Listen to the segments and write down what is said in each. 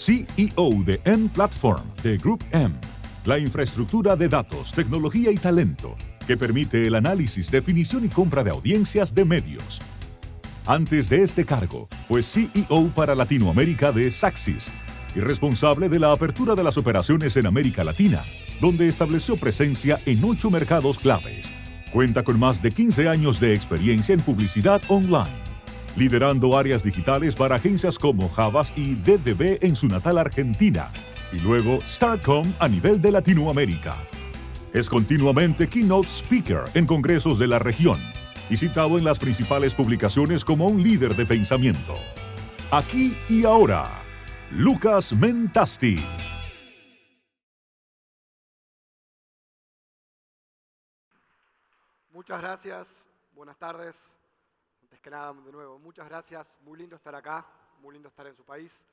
CEO de M Platform de Group M, la infraestructura de datos, tecnología y talento que permite el análisis, definición y compra de audiencias de medios. Antes de este cargo, fue CEO para Latinoamérica de Xaxis y responsable de la apertura de las operaciones en América Latina, donde estableció presencia en 8 mercados claves. Cuenta con más de 15 años de experiencia en publicidad online, liderando áreas digitales para agencias como Havas y DDB en su natal Argentina, y luego Starcom a nivel de Latinoamérica. Es continuamente keynote speaker en congresos de la región y citado en las principales publicaciones como un líder de pensamiento. Aquí y ahora, Lucas Mentasti. Muchas gracias, buenas tardes. Antes que nada, de nuevo, muchas gracias. Muy lindo estar acá, muy lindo estar en su país.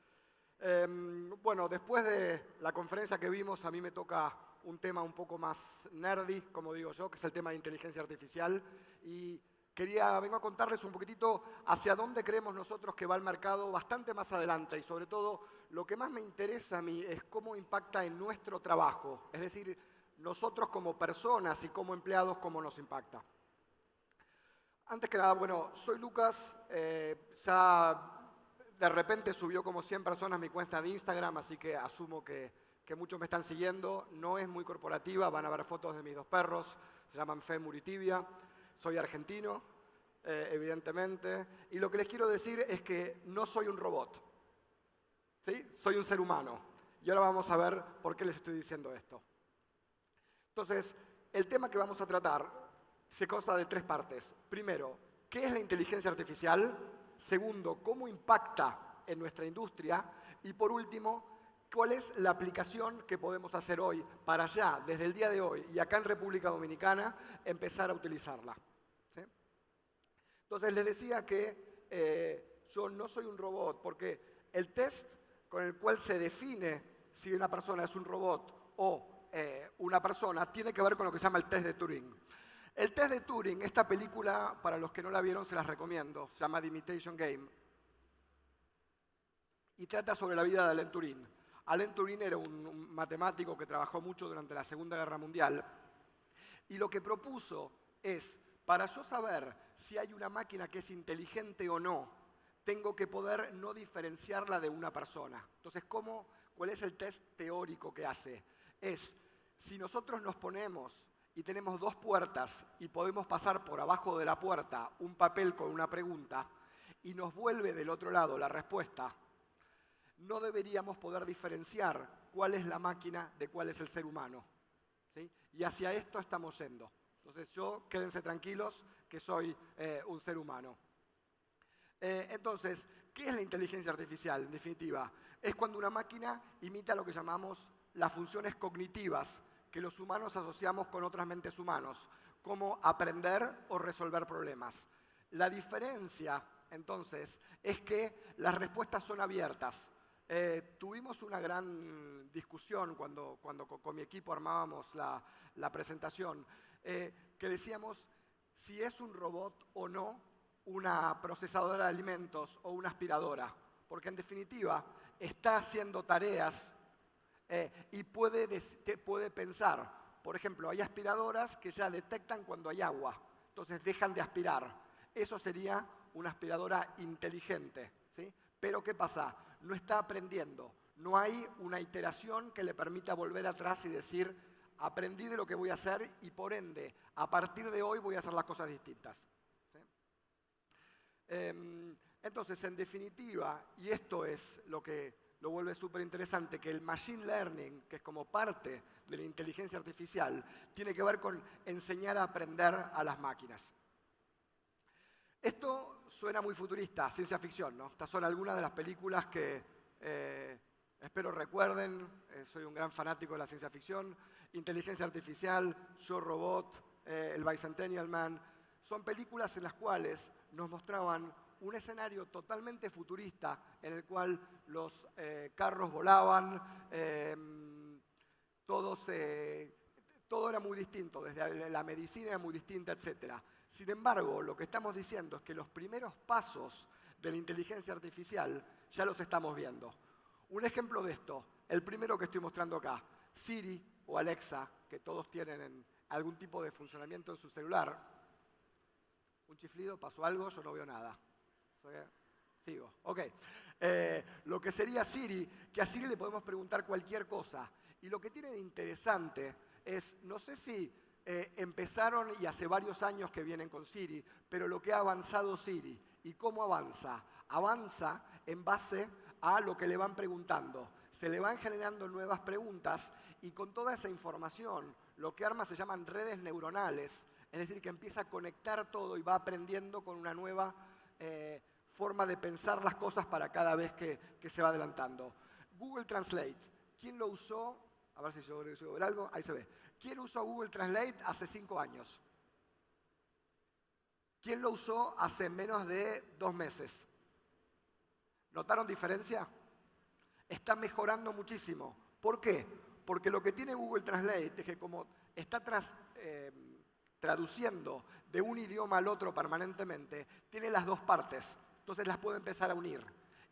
Bueno, después de la conferencia que vimos, a mí me toca un tema un poco más nerdy, como digo yo, que es el tema de inteligencia artificial. Y vengo a contarles un poquitito hacia dónde creemos nosotros que va el mercado bastante más adelante. Y sobre todo, lo que más me interesa a mí es cómo impacta en nuestro trabajo. Es decir, nosotros como personas y como empleados, cómo nos impacta. Antes que nada, bueno, soy Lucas, ya de repente subió como 100 personas mi cuenta de Instagram, así que asumo que muchos me están siguiendo. No es muy corporativa, van a ver fotos de mis 2 perros, se llaman Femur y Tibia. Soy argentino, evidentemente, y lo que les quiero decir es que no soy un robot, ¿sí? Soy un ser humano. Y ahora vamos a ver por qué les estoy diciendo esto. Entonces, el tema que vamos a tratar se consta de 3 partes. Primero, ¿qué es la inteligencia artificial? Segundo, ¿cómo impacta en nuestra industria? Y por último, ¿cuál es la aplicación que podemos hacer hoy para ya, desde el día de hoy y acá en República Dominicana, empezar a utilizarla? ¿Sí? Entonces, les decía que yo no soy un robot, porque el test con el cual se define si una persona es un robot o una persona tiene que ver con lo que se llama el test de Turing. El test de Turing, esta película, para los que no la vieron, se las recomiendo. Se llama The Imitation Game. Y trata sobre la vida de Alan Turing. Alan Turing era un matemático que trabajó mucho durante la Segunda Guerra Mundial. Y lo que propuso es, para yo saber si hay una máquina que es inteligente o no, tengo que poder no diferenciarla de una persona. Entonces, ¿cuál es el test teórico que hace? Es, si nosotros nos ponemos y tenemos 2 puertas y podemos pasar por abajo de la puerta un papel con una pregunta y nos vuelve del otro lado la respuesta, no deberíamos poder diferenciar cuál es la máquina de cuál es el ser humano, ¿sí? Y hacia esto estamos yendo. Entonces quédense tranquilos que soy un ser humano. Entonces, ¿qué es la inteligencia artificial? En definitiva, es cuando una máquina imita lo que llamamos las funciones cognitivas que los humanos asociamos con otras mentes humanos, como aprender o resolver problemas. La diferencia, entonces, es que las respuestas son abiertas. Tuvimos una gran discusión cuando con mi equipo armábamos la presentación, que decíamos si es un robot o no una procesadora de alimentos o una aspiradora, porque en definitiva está haciendo tareas y puede pensar. Por ejemplo, hay aspiradoras que ya detectan cuando hay agua, entonces dejan de aspirar. Eso sería una aspiradora inteligente, ¿sí? Pero ¿qué pasa? No está aprendiendo. No hay una iteración que le permita volver atrás y decir, aprendí de lo que voy a hacer y por ende, a partir de hoy voy a hacer las cosas distintas. ¿Sí? Entonces, en definitiva, y esto es lo que lo vuelve súper interesante, que el machine learning, que es como parte de la inteligencia artificial, tiene que ver con enseñar a aprender a las máquinas. Esto suena muy futurista, ciencia ficción, ¿no? Estas son algunas de las películas que espero recuerden. Soy un gran fanático de la ciencia ficción. Inteligencia artificial, Yo Robot, el Bicentennial Man. Son películas en las cuales nos mostraban un escenario totalmente futurista en el cual los carros volaban, todo era muy distinto, desde la medicina era muy distinta, etc. Sin embargo, lo que estamos diciendo es que los primeros pasos de la inteligencia artificial ya los estamos viendo. Un ejemplo de esto, el primero que estoy mostrando acá, Siri o Alexa, que todos tienen en algún tipo de funcionamiento en su celular. Un chiflido, pasó algo, yo no veo nada. Sigo, ok. Lo que sería Siri, que a Siri le podemos preguntar cualquier cosa. Y lo que tiene de interesante es, no sé si empezaron y hace varios años que vienen con Siri, pero lo que ha avanzado Siri. ¿Y cómo avanza? Avanza en base a lo que le van preguntando. Se le van generando nuevas preguntas y con toda esa información lo que arma se llaman redes neuronales, es decir, que empieza a conectar todo y va aprendiendo con una nueva forma de pensar las cosas para cada vez que se va adelantando. Google Translate, ¿quién lo usó? A ver si yo llego a ver algo, ahí se ve. ¿Quién usó Google Translate hace 5 años? ¿Quién lo usó hace menos de 2 meses? ¿Notaron diferencia? Está mejorando muchísimo. ¿Por qué? Porque lo que tiene Google Translate es que como está traduciendo de un idioma al otro permanentemente, tiene las dos partes. Entonces las puede empezar a unir.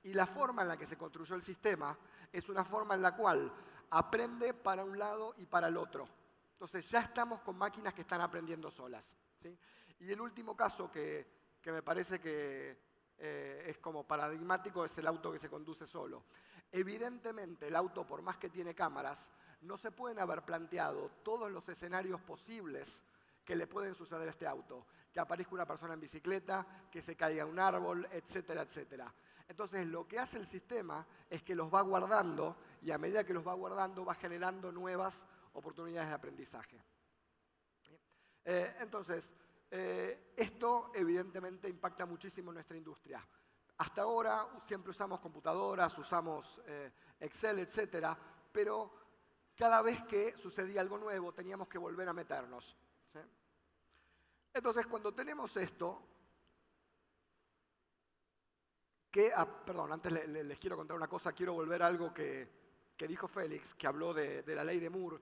Y la forma en la que se construyó el sistema es una forma en la cual aprende para un lado y para el otro. Entonces ya estamos con máquinas que están aprendiendo solas, ¿sí? Y el último caso que me parece que es como paradigmático es el auto que se conduce solo. Evidentemente el auto, por más que tiene cámaras, no se pueden haber planteado todos los escenarios posibles que le pueden suceder a este auto. Que aparezca una persona en bicicleta, que se caiga un árbol, etcétera, etcétera. Entonces lo que hace el sistema es que los va guardando y a medida que los va guardando va generando nuevas oportunidades de aprendizaje. Entonces, esto evidentemente impacta muchísimo en nuestra industria. Hasta ahora siempre usamos computadoras, usamos Excel, etcétera, pero cada vez que sucedía algo nuevo teníamos que volver a meternos, ¿sí? Entonces, cuando tenemos esto, perdón, antes les quiero contar una cosa, quiero volver a algo que dijo Félix, que habló de la ley de Moore,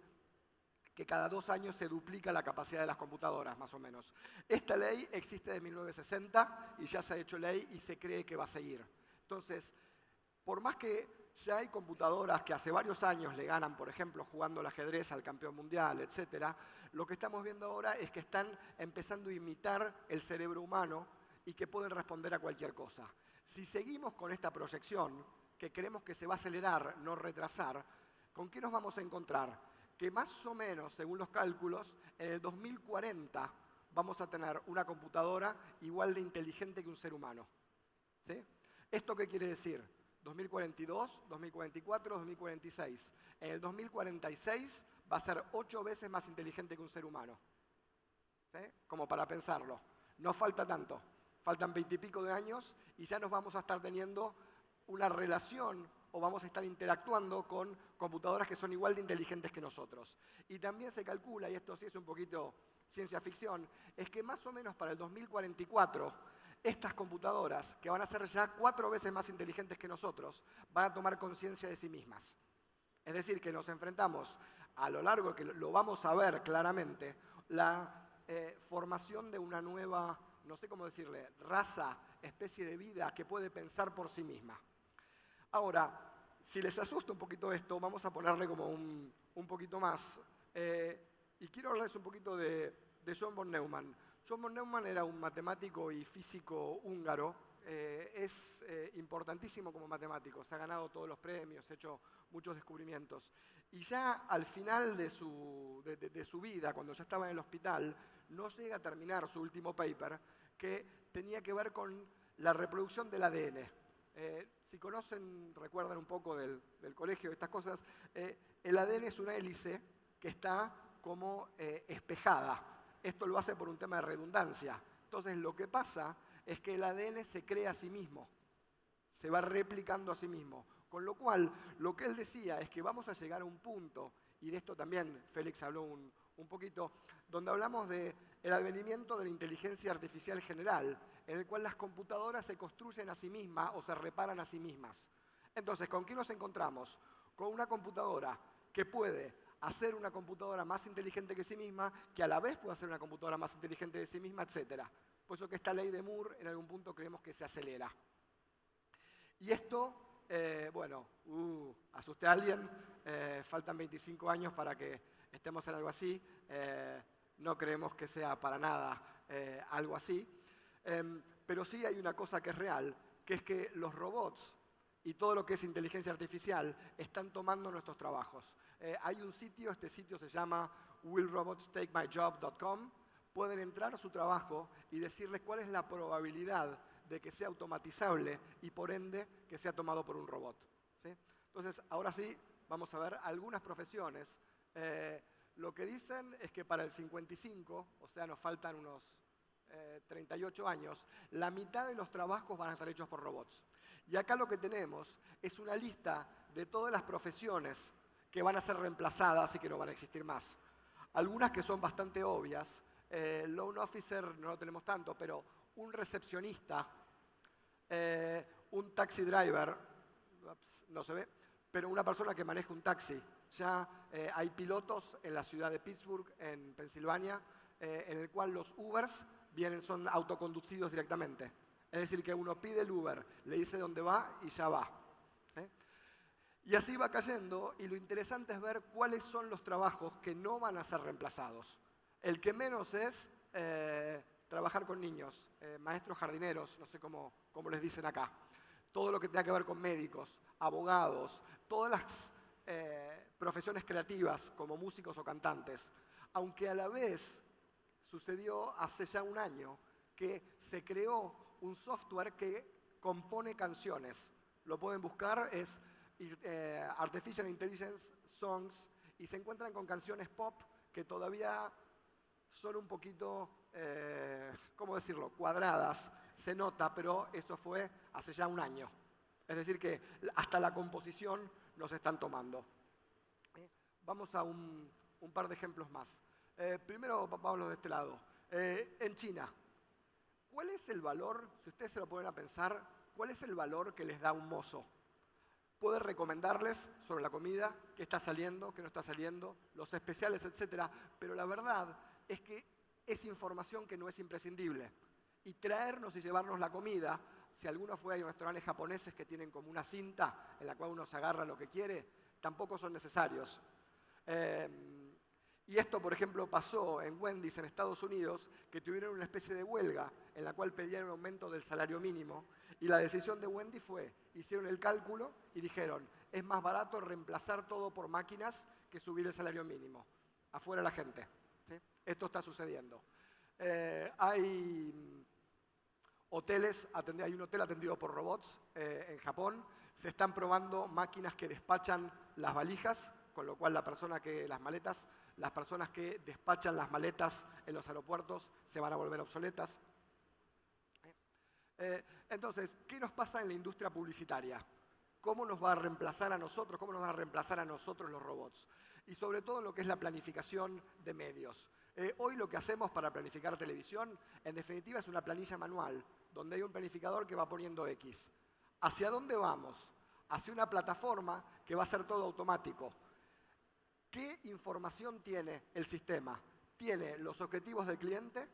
que cada 2 años se duplica la capacidad de las computadoras, más o menos. Esta ley existe desde 1960 y ya se ha hecho ley y se cree que va a seguir. Entonces, por más que ya hay computadoras que hace varios años le ganan, por ejemplo, jugando al ajedrez al campeón mundial, etcétera, lo que estamos viendo ahora es que están empezando a imitar el cerebro humano y que pueden responder a cualquier cosa. Si seguimos con esta proyección, que creemos que se va a acelerar, no retrasar, ¿con qué nos vamos a encontrar? Que más o menos, según los cálculos, en el 2040 vamos a tener una computadora igual de inteligente que un ser humano, ¿sí? ¿Esto qué quiere decir? 2042, 2044, 2046. En el 2046 va a ser 8 veces más inteligente que un ser humano, ¿sí? Como para pensarlo. No falta tanto. Faltan 20 y pico de años y ya nos vamos a estar teniendo una relación o vamos a estar interactuando con computadoras que son igual de inteligentes que nosotros. Y también se calcula, y esto sí es un poquito ciencia ficción, es que más o menos para el 2044 estas computadoras, que van a ser ya 4 veces más inteligentes que nosotros, van a tomar conciencia de sí mismas. Es decir, que nos enfrentamos a lo largo, que lo vamos a ver claramente, la formación de una nueva, no sé cómo decirle, raza, especie de vida que puede pensar por sí misma. Ahora, si les asusta un poquito esto, vamos a ponerle como un poquito más. Y quiero hablarles un poquito de John von Neumann. John von Neumann era un matemático y físico húngaro. Es importantísimo como matemático. Se ha ganado todos los premios, ha hecho muchos descubrimientos. Y ya al final de su vida, cuando ya estaba en el hospital, no llega a terminar su último paper, que tenía que ver con la reproducción del ADN. Si conocen, recuerdan un poco del colegio, estas cosas, el ADN es una hélice que está como espejada. Esto lo hace por un tema de redundancia. Entonces lo que pasa es que el ADN se crea a sí mismo, se va replicando a sí mismo. Con lo cual, lo que él decía es que vamos a llegar a un punto, y de esto también Félix habló un poquito, donde hablamos del advenimiento de la inteligencia artificial general, en el cual las computadoras se construyen a sí mismas o se reparan a sí mismas. Entonces, ¿con qué nos encontramos? Con una computadora que puede hacer una computadora más inteligente que sí misma, que a la vez puede hacer una computadora más inteligente de sí misma, etc. Por eso que esta ley de Moore en algún punto creemos que se acelera. Y esto, bueno, asusté a alguien, faltan 25 años para que estemos en algo así, no creemos que sea para nada algo así, pero sí hay una cosa que es real, que es que los robots y todo lo que es inteligencia artificial están tomando nuestros trabajos. Hay un sitio, este sitio se llama willrobotstakemyjob.com. Pueden entrar a su trabajo y decirles cuál es la probabilidad de que sea automatizable y por ende que sea tomado por un robot. ¿Sí? Entonces, ahora sí, vamos a ver algunas profesiones. Lo que dicen es que para el 55, o sea, nos faltan unos 38 años, la mitad de los trabajos van a ser hechos por robots. Y acá lo que tenemos es una lista de todas las profesiones que van a ser reemplazadas y que no van a existir más. Algunas que son bastante obvias. Loan officer no lo tenemos tanto, pero un recepcionista, un taxi driver, no se ve, pero una persona que maneja un taxi. Ya hay pilotos en la ciudad de Pittsburgh, en Pensilvania, en el cual los Ubers son autoconducidos directamente. Es decir, que uno pide el Uber, le dice dónde va y ya va. ¿Sí? Y así va cayendo, y lo interesante es ver cuáles son los trabajos que no van a ser reemplazados. El que menos es trabajar con niños, maestros jardineros, no sé cómo les dicen acá. Todo lo que tenga que ver con médicos, abogados, todas las profesiones creativas como músicos o cantantes. Aunque a la vez sucedió hace ya un año que se creó un software que compone canciones. Lo pueden buscar, es Artificial Intelligence Songs, y se encuentran con canciones pop que todavía son un poquito, ¿cómo decirlo?, cuadradas, se nota, pero eso fue hace ya un año. Es decir, que hasta la composición nos están tomando. Vamos a un par de ejemplos más. Primero, vamos de este lado. En China, ¿cuál es el valor, si ustedes se lo ponen a pensar, cuál es el valor que les da un mozo? Puede recomendarles sobre la comida, qué está saliendo, qué no está saliendo, los especiales, etc. Pero la verdad es que es información que no es imprescindible. Y traernos y llevarnos la comida, si alguno fue a restaurantes japoneses que tienen como una cinta en la cual uno se agarra lo que quiere, tampoco son necesarios. Y esto, por ejemplo, pasó en Wendy's en Estados Unidos, que tuvieron una especie de huelga en la cual pedían un aumento del salario mínimo. Y la decisión de Wendy's fue, hicieron el cálculo y dijeron, es más barato reemplazar todo por máquinas que subir el salario mínimo. Afuera la gente. ¿Sí? Esto está sucediendo. Hay hoteles, hay un hotel atendido por robots en Japón. Se están probando máquinas que despachan las valijas, con lo cual las personas que despachan las maletas en los aeropuertos se van a volver obsoletas. Entonces, ¿qué nos pasa en la industria publicitaria? ¿Cómo nos va a reemplazar a nosotros? ¿Cómo nos van a reemplazar a nosotros los robots? Y sobre todo en lo que es la planificación de medios. Hoy lo que hacemos para planificar televisión, en definitiva, es una planilla manual, donde hay un planificador que va poniendo X. ¿Hacia dónde vamos? Hacia una plataforma que va a ser todo automático. ¿Qué información tiene el sistema? Tiene los objetivos del cliente,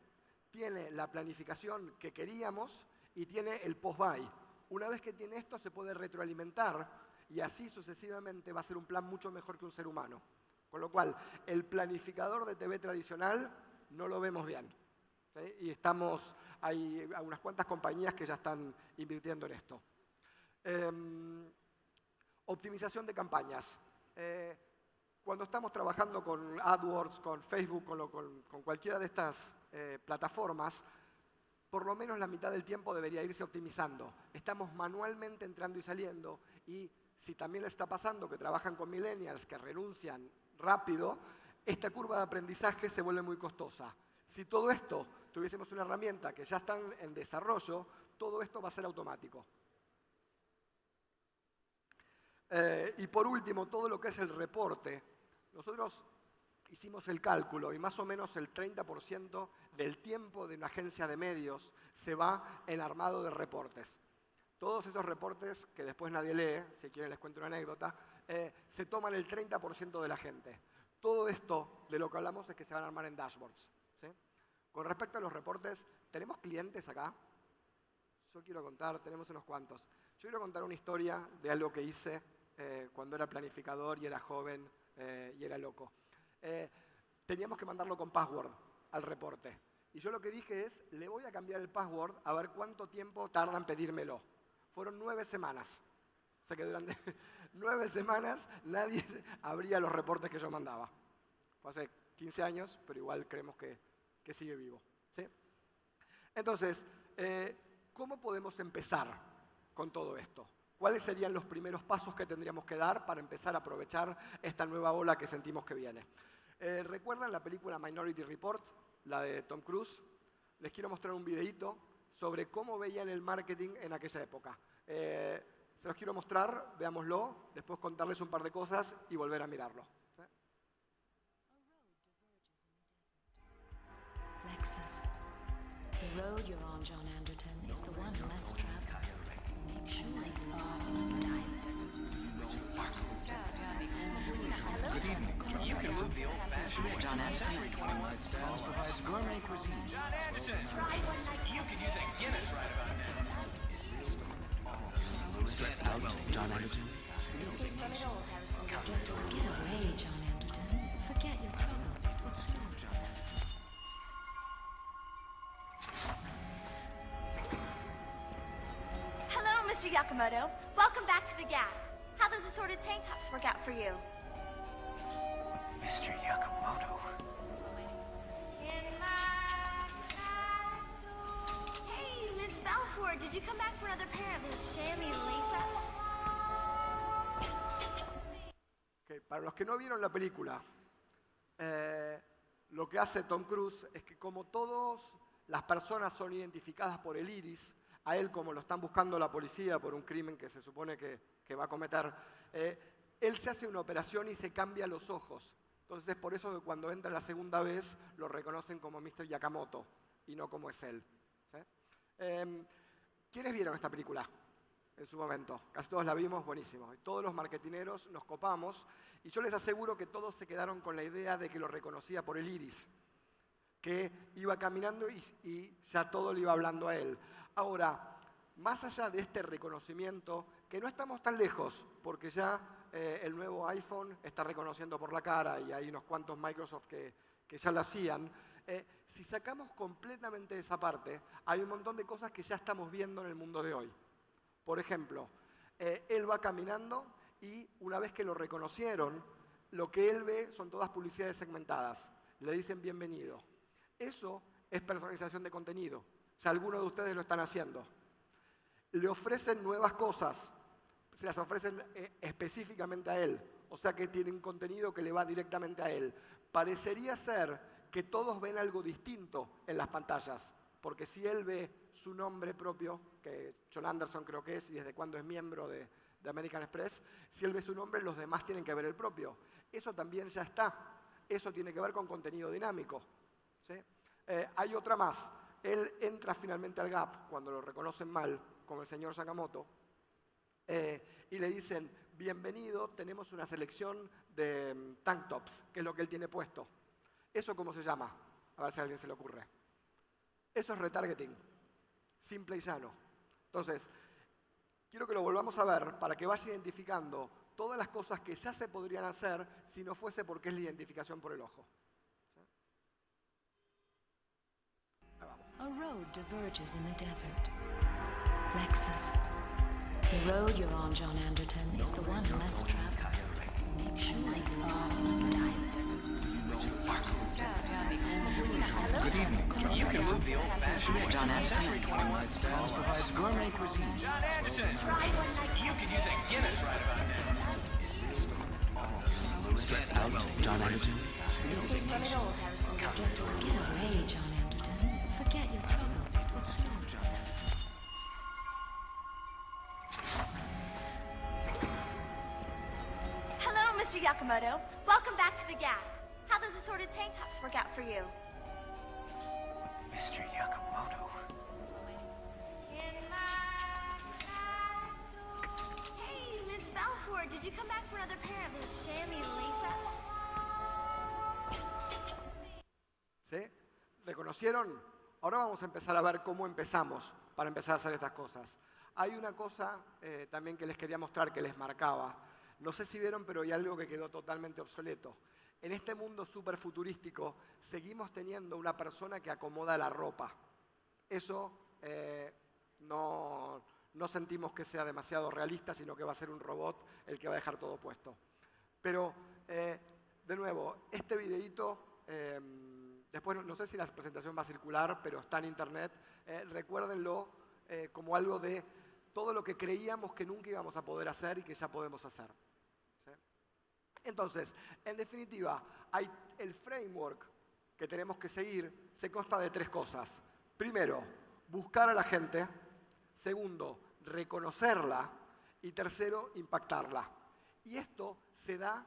tiene la planificación que queríamos y tiene el post-buy. Una vez que tiene esto, se puede retroalimentar y así sucesivamente va a ser un plan mucho mejor que un ser humano. Con lo cual, el planificador de TV tradicional no lo vemos bien. ¿Sí? Y hay unas cuantas compañías que ya están invirtiendo en esto. Optimización de campañas. Cuando estamos trabajando con AdWords, con Facebook, con cualquiera de estas plataformas, por lo menos la mitad del tiempo debería irse optimizando. Estamos manualmente entrando y saliendo y si también les está pasando que trabajan con millennials que renuncian rápido, esta curva de aprendizaje se vuelve muy costosa. Si todo esto tuviésemos una herramienta que ya está en desarrollo, todo esto va a ser automático. Y por último, todo lo que es el reporte. Nosotros hicimos el cálculo y más o menos el 30% del tiempo de una agencia de medios se va en armado de reportes. Todos esos reportes, que después nadie lee, si quieren les cuento una anécdota, se toman el 30% de la gente. Todo esto de lo que hablamos es que se van a armar en dashboards. ¿Sí? Con respecto a los reportes, ¿tenemos clientes acá? Yo quiero contar, tenemos unos cuantos. Yo quiero contar una historia de algo que hice cuando era planificador y era joven y era loco. Teníamos que mandarlo con password al reporte. Y yo lo que dije es, le voy a cambiar el password a ver cuánto tiempo tarda en pedírmelo. Fueron 9 semanas. O sea que durante 9 semanas nadie abría los reportes que yo mandaba. Fue hace 15 años, pero igual creemos que sigue vivo. ¿Sí? Entonces, ¿cómo podemos empezar con todo esto? ¿Cuáles serían los primeros pasos que tendríamos que dar para empezar a aprovechar esta nueva ola que sentimos que viene? ¿Recuerdan la película Minority Report, la de Tom Cruise? Les quiero mostrar un videíto sobre cómo veían el marketing en aquella época. Se los quiero mostrar, veámoslo, después contarles un par de cosas y volver a mirarlo. Lexus. The road you're on, John Anderton, is the one less traveled. Make sure you Good evening, John. You can move the old-fashioned John Anderton. Century 21 Styles provides gourmet cuisine. John Anderton, you could use a Guinness right about now. Stressed out, John Anderton. escape from it all, Harrison. Get away, John Anderton. Forget your troubles. Hello, Mr. Yakamoto. Welcome back to the Gap. How those assorted tank tops work out for you? Mr. Yakamoto. Hey, Miss Belfort, did you come back for another pair of those chamois lace-ups? Okay, para los que no vieron la película, lo que hace Tom Cruise es que como todas las personas son identificadas por el iris, a él como lo están buscando la policía por un crimen que se supone que va a cometer, él se hace una operación y se cambia los ojos. Entonces es por eso que cuando entra la segunda vez lo reconocen como Mr. Yakamoto y no como es él. ¿Sí? ¿Quiénes vieron esta película en su momento? Casi todos la vimos, buenísimo. Y todos los marketineros nos copamos y yo les aseguro que todos se quedaron con la idea de que lo reconocía por el iris, que iba caminando y ya todo le iba hablando a él. Ahora, más allá de este reconocimiento, que no estamos tan lejos, porque ya el nuevo iPhone está reconociendo por la cara y hay unos cuantos Microsoft que ya lo hacían, si sacamos completamente esa parte, hay un montón de cosas que ya estamos viendo en el mundo de hoy. Por ejemplo, él va caminando y una vez que lo reconocieron, lo que él ve son todas publicidades segmentadas. Le dicen bienvenido. Eso es personalización de contenido. Ya algunos de ustedes lo están haciendo. Le ofrecen nuevas cosas. Se las ofrecen específicamente a él. O sea que tienen contenido que le va directamente a él. Parecería ser que todos ven algo distinto en las pantallas. Porque si él ve su nombre propio, que John Anderson creo que es, y desde cuando es miembro de American Express, si él ve su nombre, los demás tienen que ver el propio. Eso también ya está. Eso tiene que ver con contenido dinámico. ¿Sí? Hay otra más. Él entra finalmente al Gap cuando lo reconocen mal, como el señor Sakamoto, y le dicen, bienvenido, tenemos una selección de tank tops, que es lo que él tiene puesto. ¿Eso cómo se llama? A ver si a alguien se le ocurre. Eso es retargeting, simple y llano. Entonces, quiero que lo volvamos a ver para que vaya identificando todas las cosas que ya se podrían hacer si no fuese porque es la identificación por el ojo. A road diverges in the desert. Lexus. The road you're on, John Anderton, is the one less traveled. Make sure Good evening, John. You can move the old-fashioned John Anderton. Century 21 Styles provides gourmet cuisine. John Anderton, you could use a Guinness right about now. Stressed out, John Anderton. escape from it all, Harrison. Get away, John Anderton. Forget your troubles. Hello, Mr. Yakamoto. Welcome back to the Gap. How those assorted tank tops work out for you? Mr. Yakamoto. Hey, Miss Belfort, did you come back for another pair of those chamois lace-ups? ¿Sí? ¿Reconocieron? Ahora vamos a empezar a ver cómo empezamos para empezar a hacer estas cosas. Hay una cosa también que les quería mostrar que les marcaba. no sé si vieron, pero hay algo que quedó totalmente obsoleto. En este mundo súper futurístico, seguimos teniendo una persona que acomoda la ropa. Eso no sentimos que sea demasiado realista, sino que va a ser un robot el que va a dejar todo puesto. Pero, de nuevo, este videíto, después no sé si la presentación va a circular, pero está en internet. Recuérdenlo como algo de todo lo que creíamos que nunca íbamos a poder hacer y que ya podemos hacer. ¿Sí? Entonces, en definitiva, el framework que tenemos que seguir se consta de 3 cosas. Primero, buscar a la gente. Segundo, reconocerla. Y tercero, impactarla. Y esto se da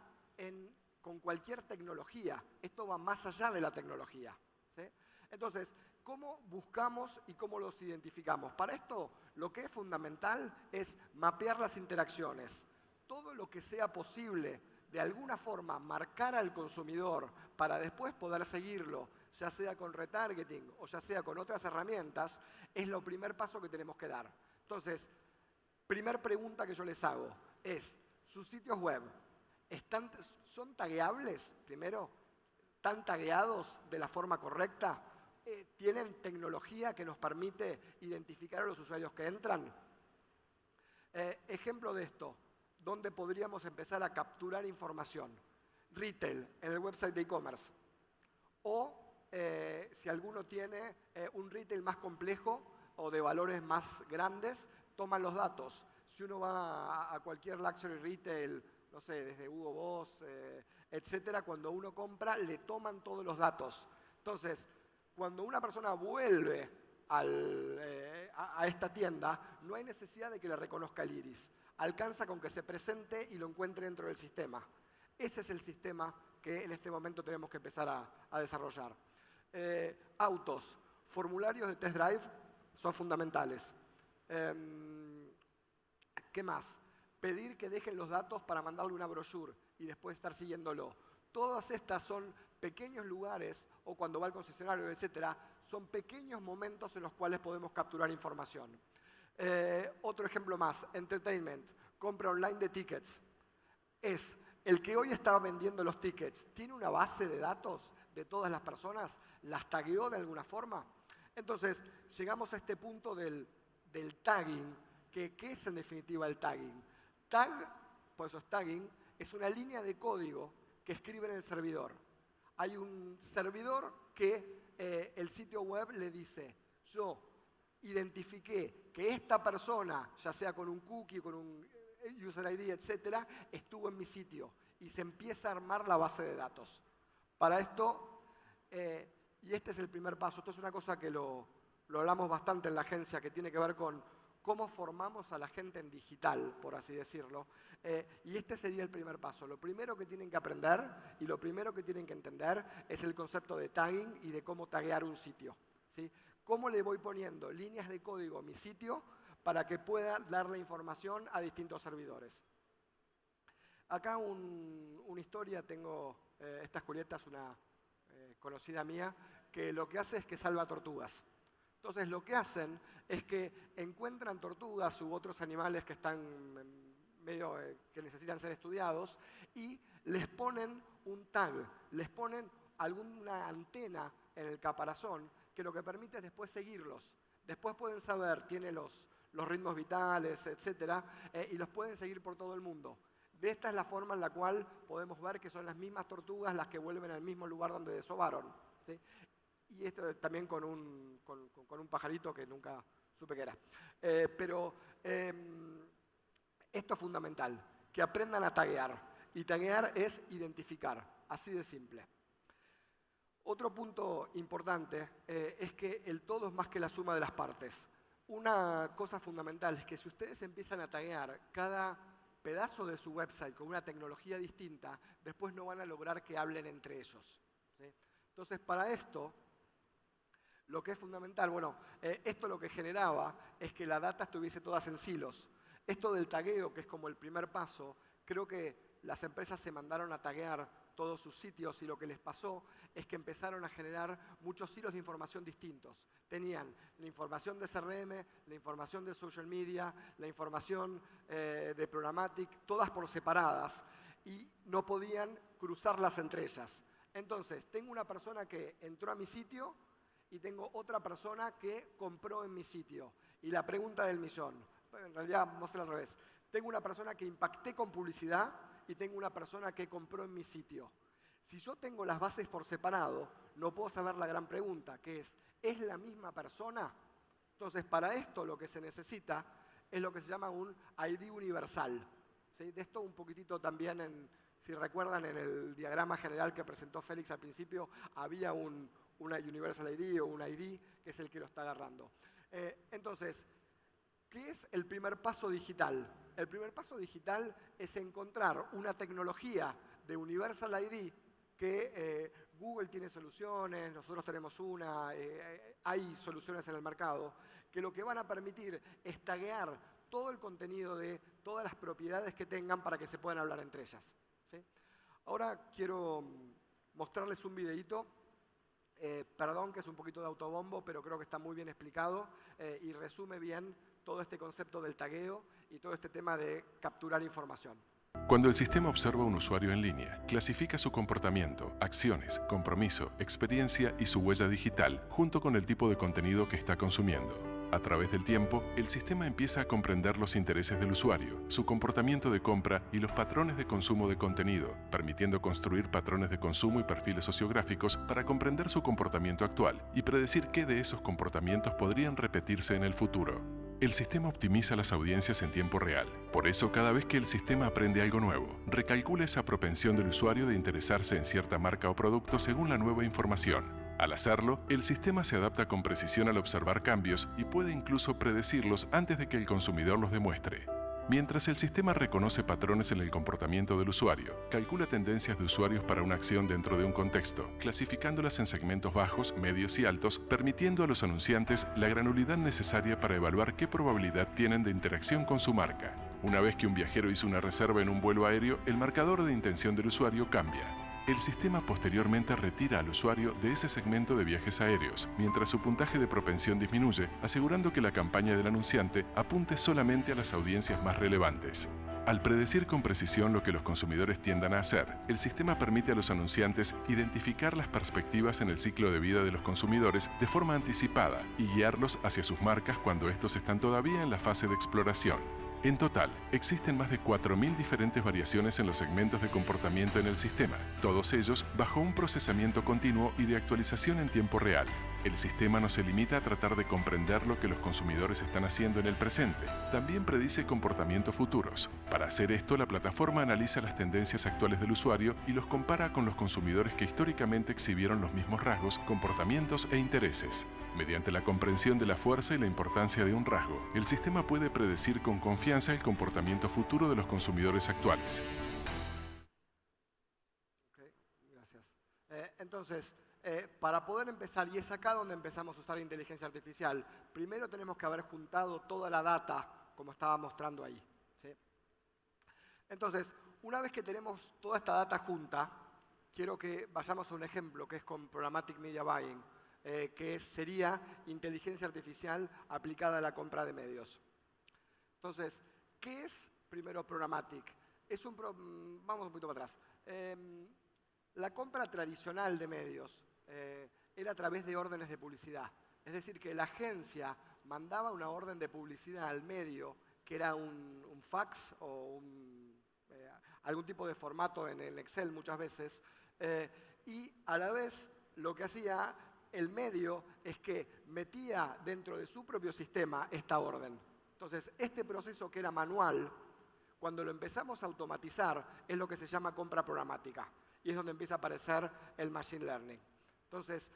con cualquier tecnología. Esto va más allá de la tecnología. ¿Sí? Entonces, ¿cómo buscamos y cómo los identificamos? Para esto, lo que es fundamental es mapear las interacciones. Todo lo que sea posible, de alguna forma, marcar al consumidor para después poder seguirlo, ya sea con retargeting o ya sea con otras herramientas, es el primer paso que tenemos que dar. Entonces, primer pregunta que yo les hago es, ¿sus sitios web son tagueables? Primero, ¿están tagueados de la forma correcta? ¿Tienen tecnología que nos permite identificar a los usuarios que entran? Ejemplo de esto, ¿dónde podríamos empezar a capturar información? Retail, en el website de e-commerce. O si alguno tiene un retail más complejo o de valores más grandes, toman los datos. Si uno va a cualquier luxury retail, no sé, desde Hugo Boss, etcétera, cuando uno compra, le toman todos los datos. Entonces, cuando una persona vuelve a esta tienda, no hay necesidad de que le reconozca el iris. Alcanza con que se presente y lo encuentre dentro del sistema. Ese es el sistema que en este momento tenemos que empezar a desarrollar. Autos, formularios de test drive son fundamentales. ¿Qué más? Pedir que dejen los datos para mandarle una brochure y después estar siguiéndolo. Todas estas son pequeños lugares, o cuando va al concesionario, etcétera, son pequeños momentos en los cuales podemos capturar información. Otro ejemplo más, entertainment, compra online de tickets. Es el que hoy está vendiendo los tickets, ¿tiene una base de datos de todas las personas? ¿Las tagueó de alguna forma? Entonces, llegamos a este punto del tagging, que ¿qué es en definitiva el tagging? Tag, por eso es tagging, es una línea de código que escribe en el servidor. Hay un servidor que el sitio web le dice, yo identifiqué que esta persona, ya sea con un cookie, con un user ID, etcétera, estuvo en mi sitio y se empieza a armar la base de datos. Para esto, y este es el primer paso, esto es una cosa que lo hablamos bastante en la agencia, que tiene que ver con cómo formamos a la gente en digital, por así decirlo. Y este sería el primer paso. Lo primero que tienen que aprender y lo primero que tienen que entender es el concepto de tagging y de cómo taguear un sitio. ¿Sí? ¿Cómo le voy poniendo líneas de código a mi sitio para que pueda darle información a distintos servidores? Acá una historia, tengo, esta Julieta es una conocida mía, que lo que hace es que salva tortugas. Entonces lo que hacen es que encuentran tortugas u otros animales que están medio que necesitan ser estudiados y les ponen un tag, les ponen alguna antena en el caparazón que lo que permite es después seguirlos. Después pueden saber, tiene los ritmos vitales, etcétera, y los pueden seguir por todo el mundo. De esta es la forma en la cual podemos ver que son las mismas tortugas las que vuelven al mismo lugar donde desovaron. ¿Sí? Y esto también con un pajarito que nunca supe qué era. Esto es fundamental, que aprendan a taguear. Y taguear es identificar, así de simple. Otro punto importante es que el todo es más que la suma de las partes. Una cosa fundamental es que si ustedes empiezan a taguear cada pedazo de su website con una tecnología distinta, después no van a lograr que hablen entre ellos. ¿Sí? Entonces, para esto, lo que es fundamental, bueno, esto lo que generaba es que la data estuviese todas en silos. Esto del tagueo, que es como el primer paso, creo que las empresas se mandaron a taguear todos sus sitios y lo que les pasó es que empezaron a generar muchos hilos de información distintos. Tenían la información de CRM, la información de social media, la información de programmatic, todas por separadas y no podían cruzarlas entre ellas. Entonces, tengo una persona que entró a mi sitio y tengo otra persona que compró en mi sitio. Y la pregunta del millón, en realidad vamos a hacer al revés. Tengo una persona que impacté con publicidad y tengo una persona que compró en mi sitio. Si yo tengo las bases por separado, no puedo saber la gran pregunta, que ¿es la misma persona? Entonces, para esto lo que se necesita es lo que se llama un ID universal. ¿Sí? De esto un poquitito también, si recuerdan, en el diagrama general que presentó Félix al principio, había una Universal ID o un ID que es el que lo está agarrando. Entonces, ¿qué es el primer paso digital? El primer paso digital es encontrar una tecnología de Universal ID que Google tiene soluciones, nosotros tenemos una, hay soluciones en el mercado, que lo que van a permitir es taguear todo el contenido de todas las propiedades que tengan para que se puedan hablar entre ellas. ¿Sí? Ahora quiero mostrarles un videíto. Perdón que es un poquito de autobombo, pero creo que está muy bien explicado y resume bien todo este concepto del tagueo y todo este tema de capturar información. Cuando el sistema observa a un usuario en línea, clasifica su comportamiento, acciones, compromiso, experiencia y su huella digital junto con el tipo de contenido que está consumiendo. A través del tiempo, el sistema empieza a comprender los intereses del usuario, su comportamiento de compra y los patrones de consumo de contenido, permitiendo construir patrones de consumo y perfiles sociográficos para comprender su comportamiento actual y predecir qué de esos comportamientos podrían repetirse en el futuro. El sistema optimiza las audiencias en tiempo real. Por eso, cada vez que el sistema aprende algo nuevo, recalcula esa propensión del usuario de interesarse en cierta marca o producto según la nueva información. Al hacerlo, el sistema se adapta con precisión al observar cambios y puede incluso predecirlos antes de que el consumidor los demuestre. Mientras el sistema reconoce patrones en el comportamiento del usuario, calcula tendencias de usuarios para una acción dentro de un contexto, clasificándolas en segmentos bajos, medios y altos, permitiendo a los anunciantes la granularidad necesaria para evaluar qué probabilidad tienen de interacción con su marca. Una vez que un viajero hizo una reserva en un vuelo aéreo, el marcador de intención del usuario cambia. El sistema posteriormente retira al usuario de ese segmento de viajes aéreos, mientras su puntaje de propensión disminuye, asegurando que la campaña del anunciante apunte solamente a las audiencias más relevantes. Al predecir con precisión lo que los consumidores tiendan a hacer, el sistema permite a los anunciantes identificar las perspectivas en el ciclo de vida de los consumidores de forma anticipada y guiarlos hacia sus marcas cuando estos están todavía en la fase de exploración. En total, existen más de 4.000 diferentes variaciones en los segmentos de comportamiento en el sistema, todos ellos bajo un procesamiento continuo y de actualización en tiempo real. El sistema no se limita a tratar de comprender lo que los consumidores están haciendo en el presente, también predice comportamientos futuros. Para hacer esto, la plataforma analiza las tendencias actuales del usuario y los compara con los consumidores que históricamente exhibieron los mismos rasgos, comportamientos e intereses. Mediante la comprensión de la fuerza y la importancia de un rasgo, el sistema puede predecir con confianza el comportamiento futuro de los consumidores actuales. Okay, gracias. Entonces, para poder empezar, y es acá donde empezamos a usar inteligencia artificial, primero tenemos que haber juntado toda la data, como estaba mostrando ahí. ¿Sí? Entonces, una vez que tenemos toda esta data junta, quiero que vayamos a un ejemplo, que es con Programmatic Media Buying, que sería inteligencia artificial aplicada a la compra de medios. Entonces, ¿qué es primero Programmatic? Vamos un poquito para atrás. La compra tradicional de medios era a través de órdenes de publicidad. Es decir, que la agencia mandaba una orden de publicidad al medio, que era un fax o algún tipo de formato en el Excel muchas veces, y a la vez lo que hacía el medio es que metía dentro de su propio sistema esta orden. Entonces, este proceso que era manual, cuando lo empezamos a automatizar, es lo que se llama compra programática. Y es donde empieza a aparecer el Machine Learning. Entonces,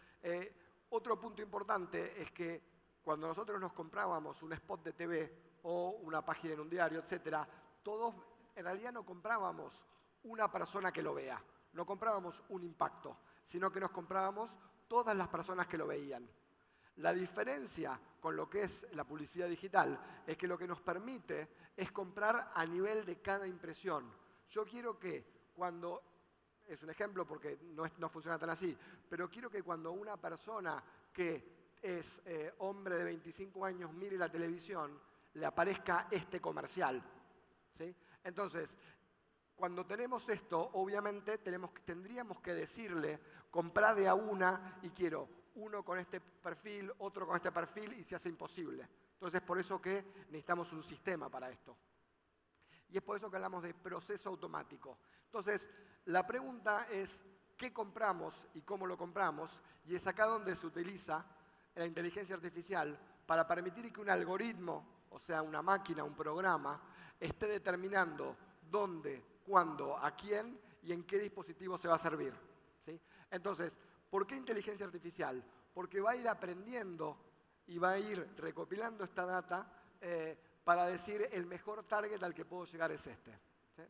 otro punto importante es que cuando nosotros nos comprábamos un spot de TV o una página en un diario, etc., todos en realidad no comprábamos una persona que lo vea, no comprábamos un impacto, sino que nos comprábamos todas las personas que lo veían. La diferencia con lo que es la publicidad digital es que lo que nos permite es comprar a nivel de cada impresión. yo quiero que cuando, es un ejemplo porque no funciona tan así, pero quiero que cuando una persona que es hombre de 25 años mire la televisión, le aparezca este comercial, ¿sí? Entonces, cuando tenemos esto, obviamente tendríamos que decirle, comprá de a una y quiero uno con este perfil, otro con este perfil y se hace imposible. Entonces, por eso que necesitamos un sistema para esto. Y es por eso que hablamos de proceso automático. Entonces, la pregunta es, ¿qué compramos y cómo lo compramos? Y es acá donde se utiliza la inteligencia artificial para permitir que un algoritmo, o sea, una máquina, un programa, esté determinando dónde, cuándo, a quién y en qué dispositivo se va a servir, ¿sí? Entonces, ¿por qué inteligencia artificial? Porque va a ir aprendiendo y va a ir recopilando esta data para decir el mejor target al que puedo llegar es este, ¿sí?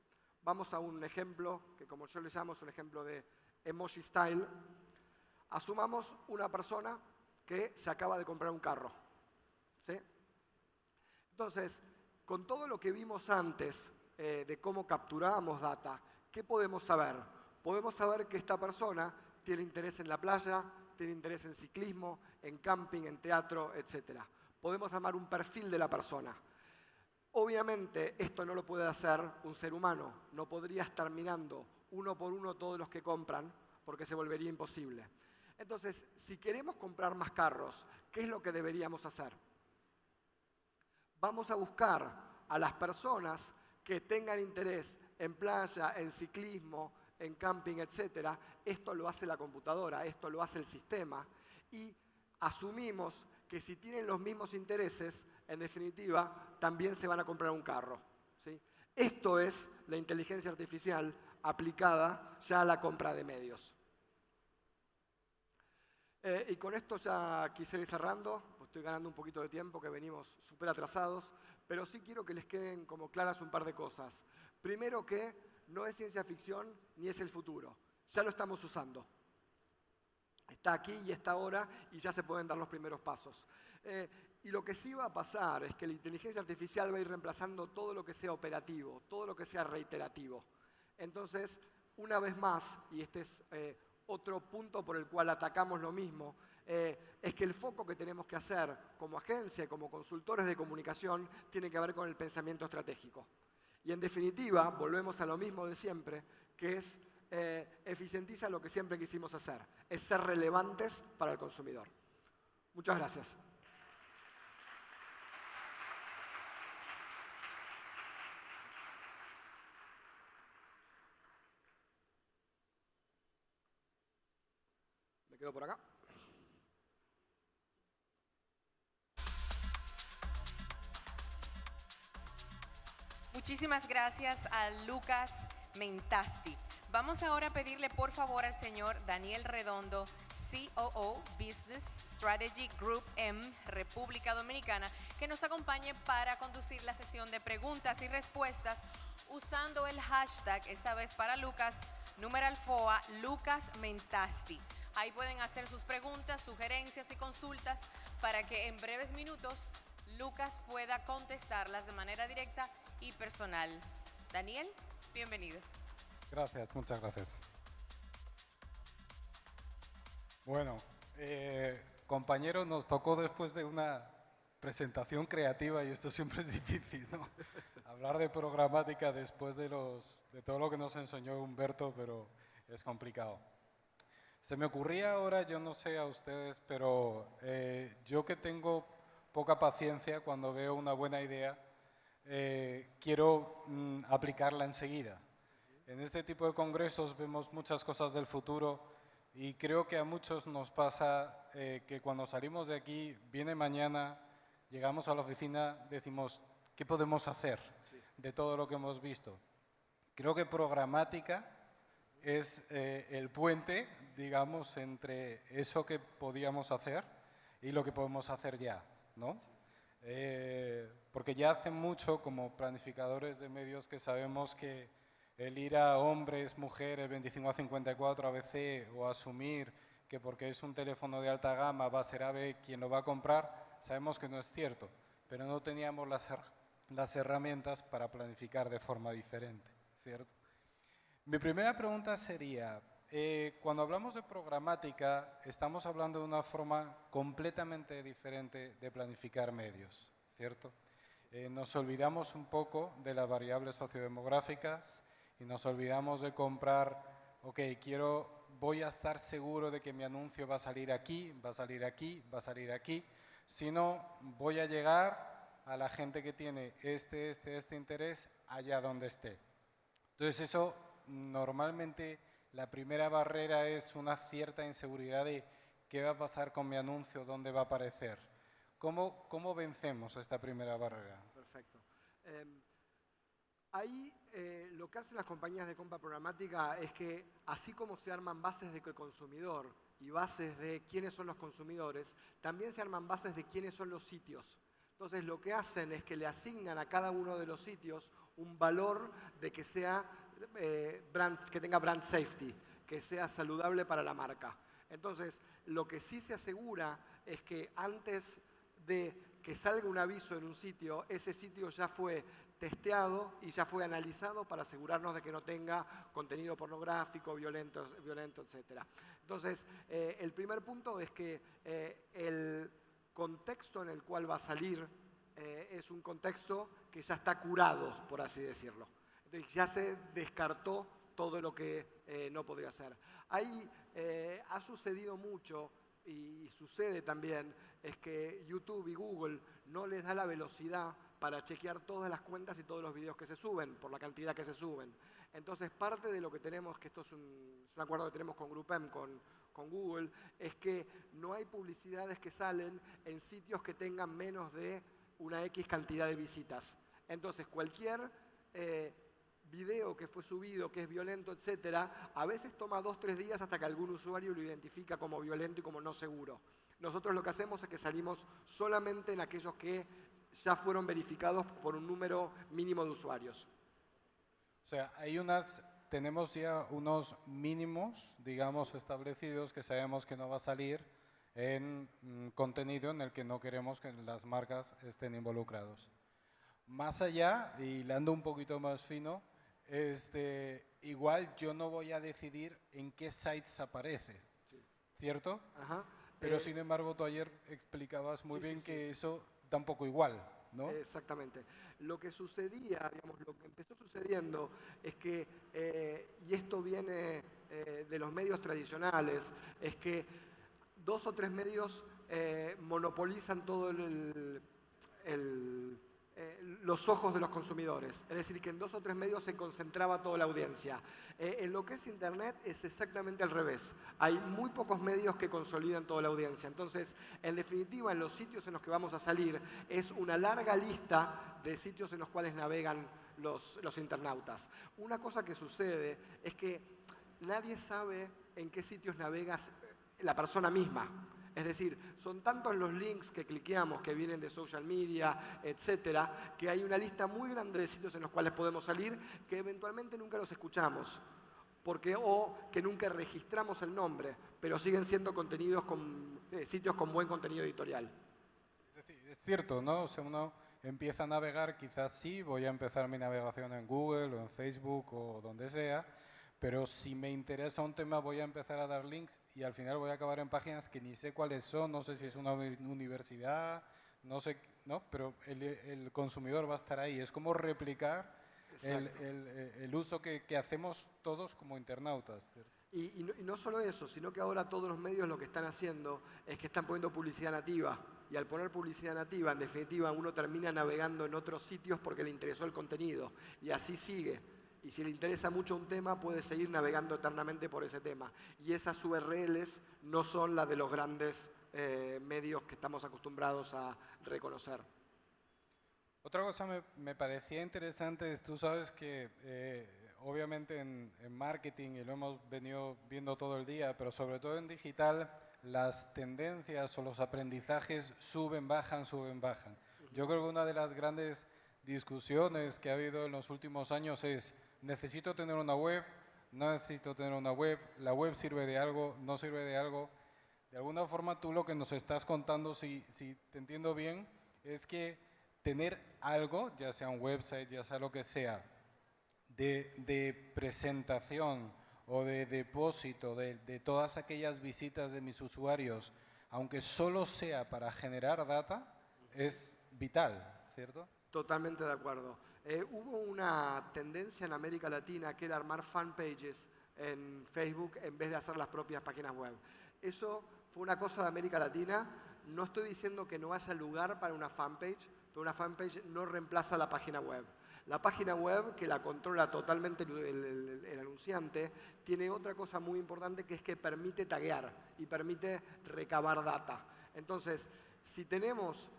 Vamos a un ejemplo que, como yo le llamo, es un ejemplo de emoji style. Asumamos una persona que se acaba de comprar un carro, ¿sí? Entonces, con todo lo que vimos antes de cómo capturábamos data, ¿qué podemos saber? Podemos saber que esta persona tiene interés en la playa, tiene interés en ciclismo, en camping, en teatro, etc. Podemos armar un perfil de la persona. Obviamente, esto no lo puede hacer un ser humano. No podría estar mirando uno por uno todos los que compran, porque se volvería imposible. Entonces, si queremos comprar más carros, ¿qué es lo que deberíamos hacer? Vamos a buscar a las personas que tengan interés en playa, en ciclismo, en camping, etc. Esto lo hace la computadora, esto lo hace el sistema. Y asumimos que si tienen los mismos intereses, en definitiva, también se van a comprar un carro, ¿sí? Esto es la inteligencia artificial aplicada ya a la compra de medios. Y con esto ya quisiera ir cerrando, pues estoy ganando un poquito de tiempo, que venimos súper atrasados, pero sí quiero que les queden como claras un par de cosas. Primero que no es ciencia ficción ni es el futuro, ya lo estamos usando. Está aquí y está ahora y ya se pueden dar los primeros pasos. Y lo que sí va a pasar es que la inteligencia artificial va a ir reemplazando todo lo que sea operativo, todo lo que sea reiterativo. Entonces, una vez más, y este es otro punto por el cual atacamos lo mismo, es que el foco que tenemos que hacer como agencia, como consultores de comunicación, tiene que ver con el pensamiento estratégico. Y en definitiva, volvemos a lo mismo de siempre, que es eficientiza lo que siempre quisimos hacer, es ser relevantes para el consumidor. Muchas gracias. Me quedo por acá. Muchísimas gracias a Lucas Mentasti. Vamos ahora a pedirle por favor al señor Daniel Redondo, COO Business Strategy Group M, República Dominicana, que nos acompañe para conducir la sesión de preguntas y respuestas usando el hashtag, esta vez para Lucas, numeral FOA, Lucas Mentasti. Ahí pueden hacer sus preguntas, sugerencias y consultas para que en breves minutos Lucas pueda contestarlas de manera directa y personal. Daniel, bienvenido. Gracias, muchas gracias. Bueno, compañero, nos tocó después de una presentación creativa, y esto siempre es difícil, ¿no? Hablar de programática después de todo lo que nos enseñó Humberto, pero es complicado. Se me ocurría ahora, yo no sé a ustedes, pero yo que tengo poca paciencia cuando veo una buena idea, quiero aplicarla enseguida. En este tipo de congresos vemos muchas cosas del futuro y creo que a muchos nos pasa que cuando salimos de aquí, viene mañana, llegamos a la oficina, decimos, ¿qué podemos hacer de todo lo que hemos visto? Creo que programática es el puente, digamos, entre eso que podíamos hacer y lo que podemos hacer ya, ¿no? Porque ya hace mucho, como planificadores de medios, que sabemos que el ir a hombres, mujeres, 25 a 54 ABC o asumir que porque es un teléfono de alta gama va a ser AB quien lo va a comprar, sabemos que no es cierto, pero no teníamos las herramientas para planificar de forma diferente, ¿cierto? Mi primera pregunta sería, cuando hablamos de programática, estamos hablando de una forma completamente diferente de planificar medios, ¿cierto? Nos olvidamos un poco de las variables sociodemográficas y nos olvidamos de comprar, ok, voy a estar seguro de que mi anuncio va a salir aquí, va a salir aquí, va a salir aquí, sino voy a llegar a la gente que tiene este interés allá donde esté. Entonces eso, normalmente, la primera barrera es una cierta inseguridad de qué va a pasar con mi anuncio, dónde va a aparecer. ¿Cómo vencemos esta primera barrera? Perfecto. Ahí lo que hacen las compañías de compra programática es que, así como se arman bases de consumidor y bases de quiénes son los consumidores, también se arman bases de quiénes son los sitios. Entonces lo que hacen es que le asignan a cada uno de los sitios un valor de que sea que tenga brand safety, que sea saludable para la marca. Entonces lo que sí se asegura es que antes de que salga un aviso en un sitio, ese sitio ya fue testeado y ya fue analizado para asegurarnos de que no tenga contenido pornográfico, violento, etc. Entonces, el primer punto es que el contexto en el cual va a salir es un contexto que ya está curado, por así decirlo. Entonces, ya se descartó todo lo que no podría ser. Ahí ha sucedido mucho, y sucede también, es que YouTube y Google no les da la velocidad para chequear todas las cuentas y todos los videos que se suben, por la cantidad que se suben. Entonces, parte de lo que tenemos, que esto es un acuerdo que tenemos con GroupM, con Google, es que no hay publicidades que salen en sitios que tengan menos de una X cantidad de visitas. Entonces, cualquier video que fue subido, que es violento, etcétera, a veces toma 2 o 3 días hasta que algún usuario lo identifica como violento y como no seguro. Nosotros lo que hacemos es que salimos solamente en aquellos que ya fueron verificados por un número mínimo de usuarios. O sea, tenemos ya unos mínimos, digamos, establecidos que sabemos que no va a salir en contenido en el que no queremos que las marcas estén involucrados. Más allá, y hilando un poquito más fino, igual yo no voy a decidir en qué sites aparece, ¿cierto? Ajá. Pero sin embargo, tú ayer explicabas muy bien que eso da un poco igual, ¿no? Exactamente. Lo que sucedía, digamos, lo que empezó sucediendo es que, y esto viene de los medios tradicionales, es que 2 o 3 medios monopolizan todo los ojos de los consumidores. Es decir, que en 2 o 3 medios se concentraba toda la audiencia. En lo que es Internet es exactamente al revés. Hay muy pocos medios que consolidan toda la audiencia. Entonces, en definitiva, en los sitios en los que vamos a salir es una larga lista de sitios en los cuales navegan los internautas. Una cosa que sucede es que nadie sabe en qué sitios navega la persona misma. Es decir, son tantos los links que cliqueamos que vienen de social media, etcétera, que hay una lista muy grande de sitios en los cuales podemos salir que eventualmente nunca los escuchamos, o que nunca registramos el nombre, pero siguen siendo sitios con buen contenido editorial. Es cierto, ¿no? O sea, uno empieza a navegar, quizás sí, voy a empezar mi navegación en Google o en Facebook o donde sea, pero si me interesa un tema voy a empezar a dar links y al final voy a acabar en páginas que ni sé cuáles son, no sé si es una universidad, no sé, ¿no? Pero el consumidor va a estar ahí. Es como replicar el uso que hacemos todos como internautas. Y no solo eso, sino que ahora todos los medios lo que están haciendo es que están poniendo publicidad nativa. Y al poner publicidad nativa, en definitiva, uno termina navegando en otros sitios porque le interesó el contenido. Y así sigue. Y si le interesa mucho un tema, puede seguir navegando eternamente por ese tema. Y esas URLs no son las de los grandes medios que estamos acostumbrados a reconocer. Otra cosa me parecía interesante es, tú sabes que obviamente en marketing, y lo hemos venido viendo todo el día, pero sobre todo en digital, las tendencias o los aprendizajes suben, bajan, suben, bajan. Yo creo que una de las grandes discusiones que ha habido en los últimos años es: ¿necesito tener una web? ¿No necesito tener una web? ¿La web sirve de algo? ¿No sirve de algo? De alguna forma tú lo que nos estás contando, si te entiendo bien, es que tener algo, ya sea un website, ya sea lo que sea, de presentación o de depósito de todas aquellas visitas de mis usuarios, aunque solo sea para generar data, es vital, ¿cierto? Totalmente de acuerdo. Hubo una tendencia en América Latina que era armar fanpages en Facebook en vez de hacer las propias páginas web. Eso fue una cosa de América Latina. No estoy diciendo que no haya lugar para una fanpage, pero una fanpage no reemplaza la página web. La página web, que la controla totalmente el anunciante, tiene otra cosa muy importante, que es que permite taguear y permite recabar data. Entonces, si tenemos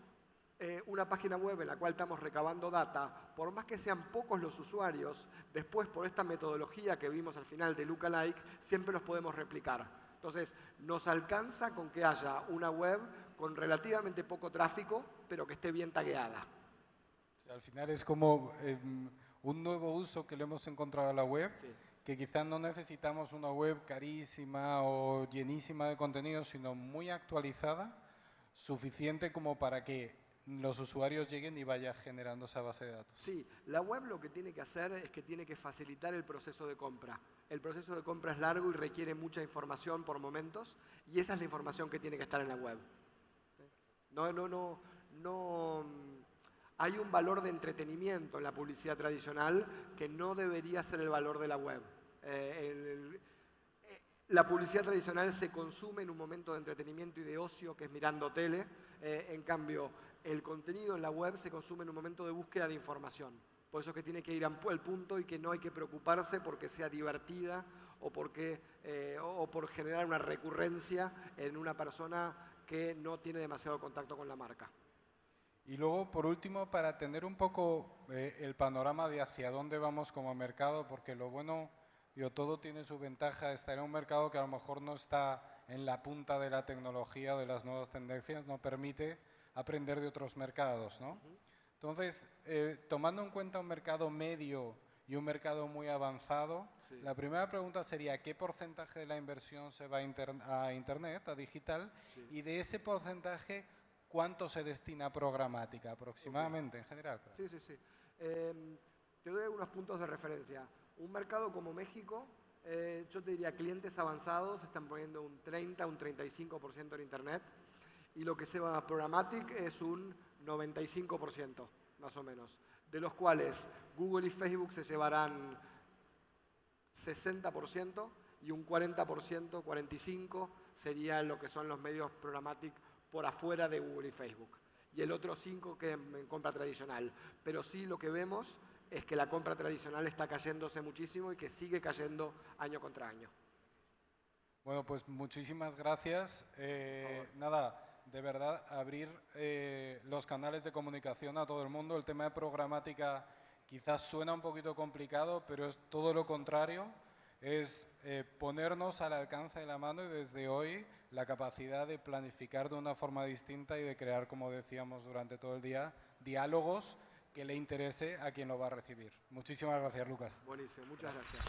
una página web en la cual estamos recabando data, por más que sean pocos los usuarios, después por esta metodología que vimos al final de Lookalike, siempre los podemos replicar. Entonces, nos alcanza con que haya una web con relativamente poco tráfico, pero que esté bien tagueada. Al final es como un nuevo uso que le hemos encontrado a la web, Sí. que quizás no necesitamos una web carísima o llenísima de contenido, sino muy actualizada, suficiente como para que los usuarios lleguen y vaya generando esa base de datos. Sí, la web lo que tiene que hacer es que tiene que facilitar el proceso de compra. El proceso de compra es largo y requiere mucha información por momentos, y esa es la información que tiene que estar en la web. No hay un valor de entretenimiento en la publicidad tradicional que no debería ser el valor de la web. La publicidad tradicional se consume en un momento de entretenimiento y de ocio, que es mirando tele. En cambio, el contenido en la web se consume en un momento de búsqueda de información. Por eso es que tiene que ir al punto y que no hay que preocuparse porque sea divertida o por generar una recurrencia en una persona que no tiene demasiado contacto con la marca. Y luego, por último, para tener un poco el panorama de hacia dónde vamos como mercado, porque lo bueno, todo tiene su ventaja, estar en un mercado que a lo mejor no está en la punta de la tecnología o de las nuevas tendencias, no permite aprender de otros mercados, ¿no? Entonces, tomando en cuenta un mercado medio y un mercado muy avanzado, Sí. la primera pregunta sería, ¿qué porcentaje de la inversión se va a Internet, a digital? Sí. Y de ese porcentaje, ¿cuánto se destina a programática aproximadamente en general? Sí. Te doy algunos puntos de referencia. Un mercado como México, yo te diría clientes avanzados están poniendo un 30, un 35% en Internet, y lo que se va a programmatic es un 95%, más o menos, de los cuales Google y Facebook se llevarán 60% y un 40%, 45% serían lo que son los medios programmatic por afuera de Google y Facebook. Y el otro 5% que en compra tradicional. Pero sí lo que vemos es que la compra tradicional está cayéndose muchísimo y que sigue cayendo año contra año. Bueno, pues muchísimas gracias. Nada, de verdad, abrir los canales de comunicación a todo el mundo. El tema de programática quizás suena un poquito complicado, pero es todo lo contrario. Es ponernos al alcance de la mano y desde hoy la capacidad de planificar de una forma distinta y de crear, como decíamos durante todo el día, diálogos que le interese a quien lo va a recibir. Muchísimas gracias, Lucas. Buenísimo, muchas gracias.